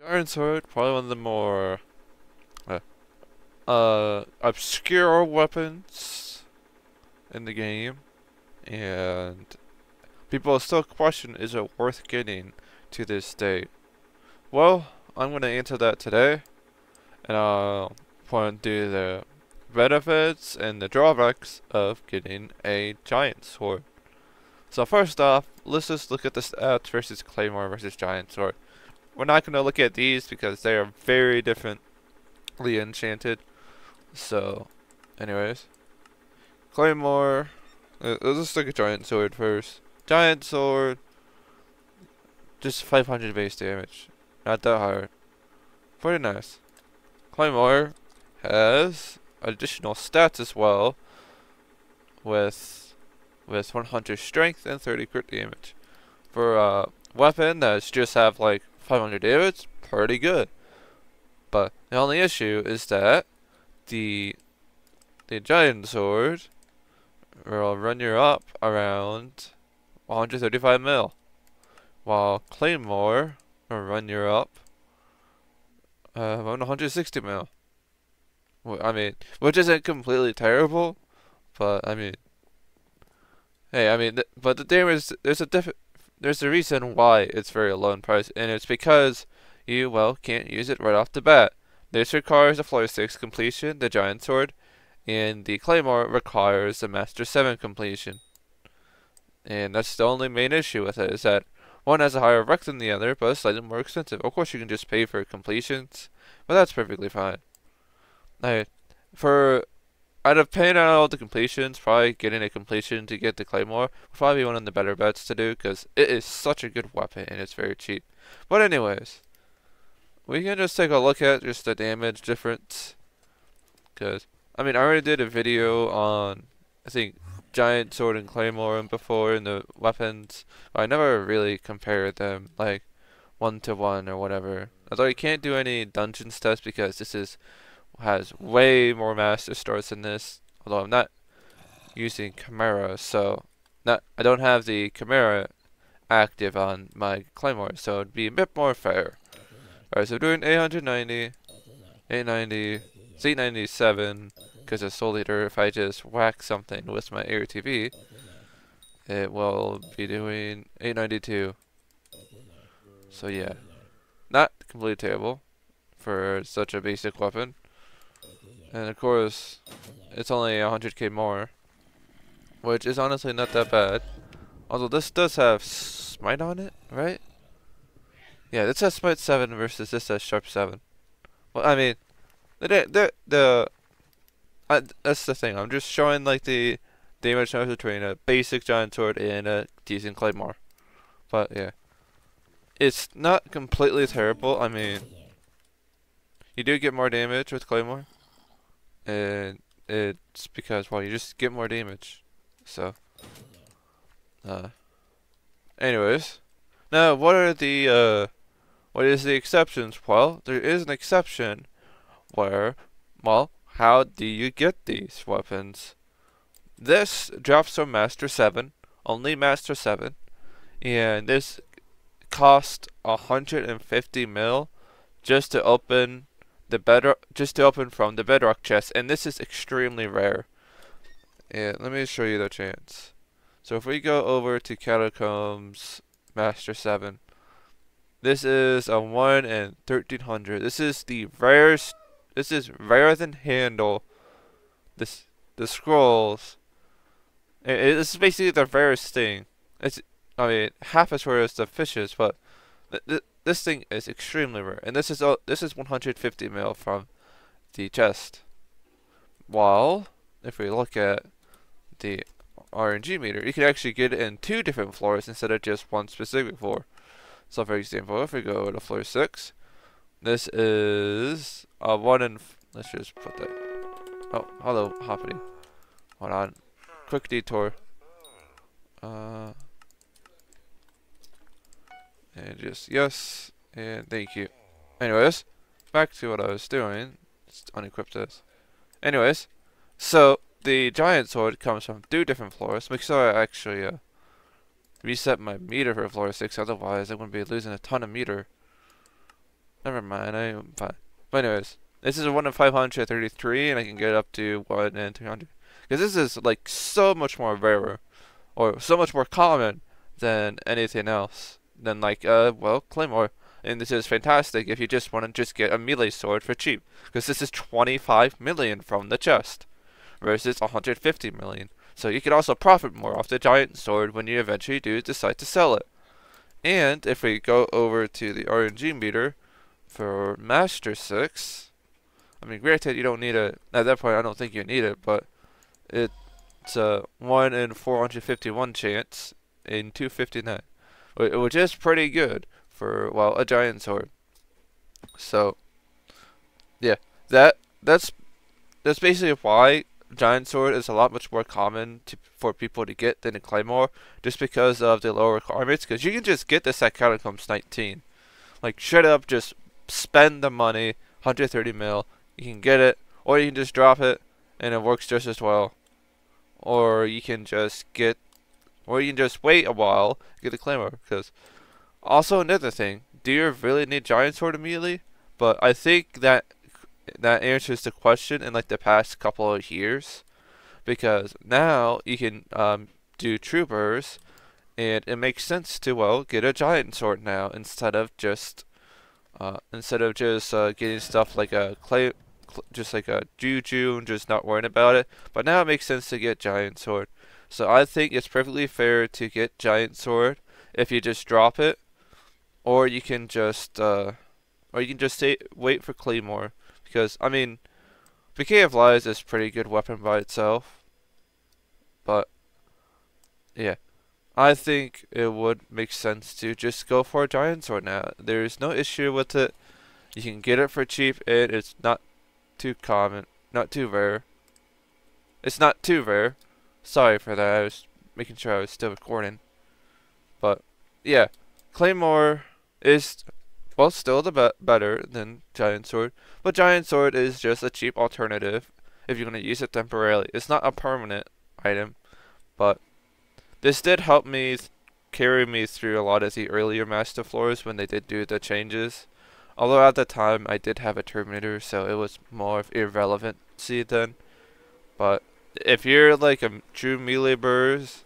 Iron Sword, probably one of the more obscure weapons in the game, and people still question, is it worth getting to this day? Well, I'm gonna answer that today, and I'll point to the benefits and the drawbacks of getting a giant sword. So first off, let's just look at the stats versus Claymore versus giant sword. We're not gonna look at these because they are very differently enchanted. So, anyways, Claymore. Let's just look at giant sword first. Giant sword, just 500 base damage, not that hard. Pretty nice. Claymore has additional stats as well, with 100 strength and 30 crit damage. For a weapon that's just have like 500 damage, pretty good. But the only issue is that the giant sword will run you up around 135 mil, while Claymore will run you up around 160 mil. I mean, which isn't completely terrible, but I mean, hey, I mean, but the damage, there's a reason why it's very low in price, and it's because you, well, can't use it right off the bat. This requires a floor 6 completion, the giant sword, and the Claymore requires a Master 7 completion. And that's the only main issue with it, is that one has a higher rec than the other, but it's slightly more expensive. Of course, you can just pay for completions, but that's perfectly fine. Like, out of paying out all the completions, probably getting a completion to get the Claymore would probably be one of the better bets to do, because it is such a good weapon and it's very cheap. But anyways, we can just take a look at just the damage difference, because I mean, I already did a video on, I think, giant sword and Claymore before in the weapons, but I never really compared them like 1-to-1 or whatever. Although you can't do any dungeons tests because this has way more master stars than this. Although I'm not using Chimera, so I don't have the Chimera active on my Claymore, so it'd be a bit more fair. Alright, so doing 890, 890, 897, because of Soul Eater. If I just whack something with my Air TV, it will be doing 892. So yeah, not completely terrible for such a basic weapon. And of course, it's only 100k more, which is honestly not that bad. Although this does have Smite on it, right? Yeah, this has Smite 7 versus this has Sharp 7. Well, I mean, that's the thing. I'm just showing like the damage difference between a basic giant sword and a decent Claymore. But yeah, it's not completely terrible. I mean, you do get more damage with Claymore, and it's because, well, you just get more damage. So, anyways, now what is the exceptions? Well, there is an exception where, well, how do you get these weapons? This drops from Master 7, only Master 7, and this cost 150 mil just to open from the bedrock chest, and this is extremely rare. And let me show you the chance. So if we go over to Catacombs Master 7, this is a 1 in 1300. This is the rarest. This is rarer than handle. The scrolls. This is basically the rarest thing. I mean, half as rare as the fishes, but this thing is extremely rare. And this is 150 mil from the chest. While if we look at the RNG meter, you can actually get it in 2 different floors instead of just one specific floor. So for example, if we go to floor 6, this is a 1 in. Let's just put that. Oh, hello, Hoppity. Hold on. Quick detour. And just yes, and thank you. Anyways, back to what I was doing. Let's unequip this. Anyways, so the giant sword comes from 2 different floors. Make sure I actually reset my meter for floor 6, otherwise I'm going to be losing a ton of meter. Never mind, I am fine. But anyways, this is a 1 in 533, and I can get up to 1 in 300. Because this is like so much more rarer, or so much more common than anything else. Than like, well, Claymore. And this is fantastic if you just want to just get a melee sword for cheap. Because this is 25 million from the chest, versus 150 million. So you can also profit more off the giant sword when you eventually do decide to sell it. And if we go over to the RNG meter for Master 6, I mean, granted, you don't need it. At that point, I don't think you need it, but it's a 1 in 451 chance in 259, which is pretty good for, well, a giant sword. So, yeah, that's basically why giant sword is a lot much more common for people to get than a Claymore, just because of the lower requirements. Because you can just get this at Catacombs 19, like straight up, just spend the money, 130 mil, you can get it, or you can just drop it, and it works just as well. Or you can just wait a while, get the Claymore. Because also another thing, do you really need giant sword immediately? But I think that answers the question in like the past couple of years, because now you can do troopers, and it makes sense to, well, get a giant sword now instead of just getting stuff like a just like a juju and just not worrying about it. But now it makes sense to get giant sword. So I think it's perfectly fair to get giant sword if you just drop it, or you can just wait for Claymore. Because, I mean, Bouquet of Lies is a pretty good weapon by itself. But, yeah. I think it would make sense to just go for a giant sword now. There's no issue with it. You can get it for cheap, and it's not too common. Not too rare. It's not too rare. Sorry for that. I was making sure I was still recording. But, yeah. Claymore is, well, still the better than giant sword. But giant sword is just a cheap alternative if you're going to use it temporarily. It's not a permanent item, but this did help me carry me through a lot of the earlier master floors when they did do the changes. Although at the time I did have a Terminator, so it was more of irrelevancy then. But if you're like a true melee burst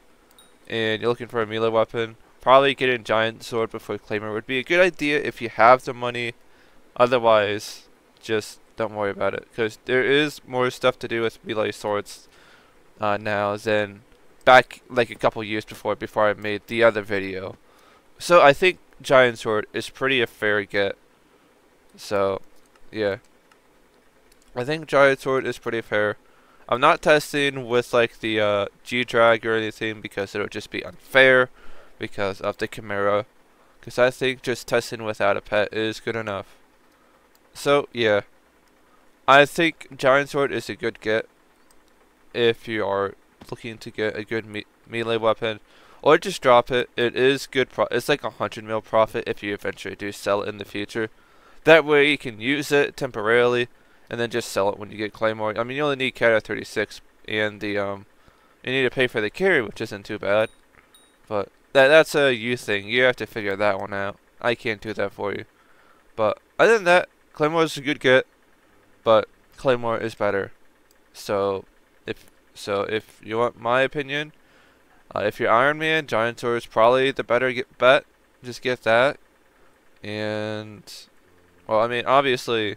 and you're looking for a melee weapon, probably getting giant sword before Claymore would be a good idea if you have the money. Otherwise, just don't worry about it, because there is more stuff to do with melee swords now than back like a couple years before I made the other video. So I think giant sword is pretty a fair get. So yeah, I think giant sword is pretty fair. I'm not testing with like the G-Drag or anything because it would just be unfair because of the Chimera. Because I think just testing without a pet is good enough. So yeah, I think giant sword is a good get if you are looking to get a good melee weapon, or just drop it. It is good. It's like 100 mil profit if you eventually do sell it in the future. That way you can use it temporarily and then just sell it when you get Claymore. I mean, you only need Cata 36 and the you need to pay for the carry, which isn't too bad. But that's a you thing. You have to figure that one out. I can't do that for you. But other than that, Claymore is a good get, but Claymore is better. So if you want my opinion, if you're Iron Man, giant sword is probably the better bet. Just get that. And well, I mean, obviously,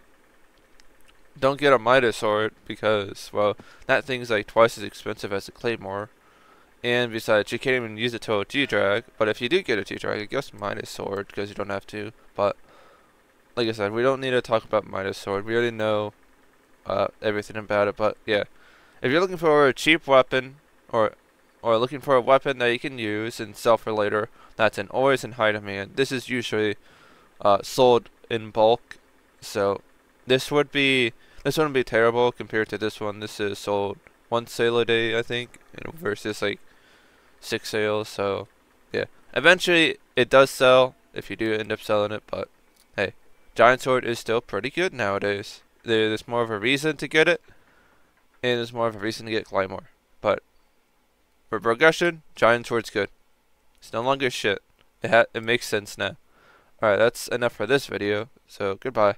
don't get a Midas sword because, well, that thing's like twice as expensive as a Claymore. And besides, you can't even use it to a G-Drag. But if you do get a G-Drag, I guess Midas sword because you don't have to. But like I said, we don't need to talk about Midas sword. We already know everything about it. But yeah, if you're looking for a cheap weapon or looking for a weapon that you can use and sell for later, that's always in high demand. This is usually sold in bulk, so this wouldn't be terrible compared to this one. This is sold one sale a day, I think, versus like 6 sales. So yeah, eventually it does sell if you do end up selling it. But hey, giant sword is still pretty good nowadays. There's more of a reason to get it, and there's more of a reason to get Claymore. But for progression, giant sword's good. It's no longer shit. It makes sense now. Alright, that's enough for this video. So goodbye.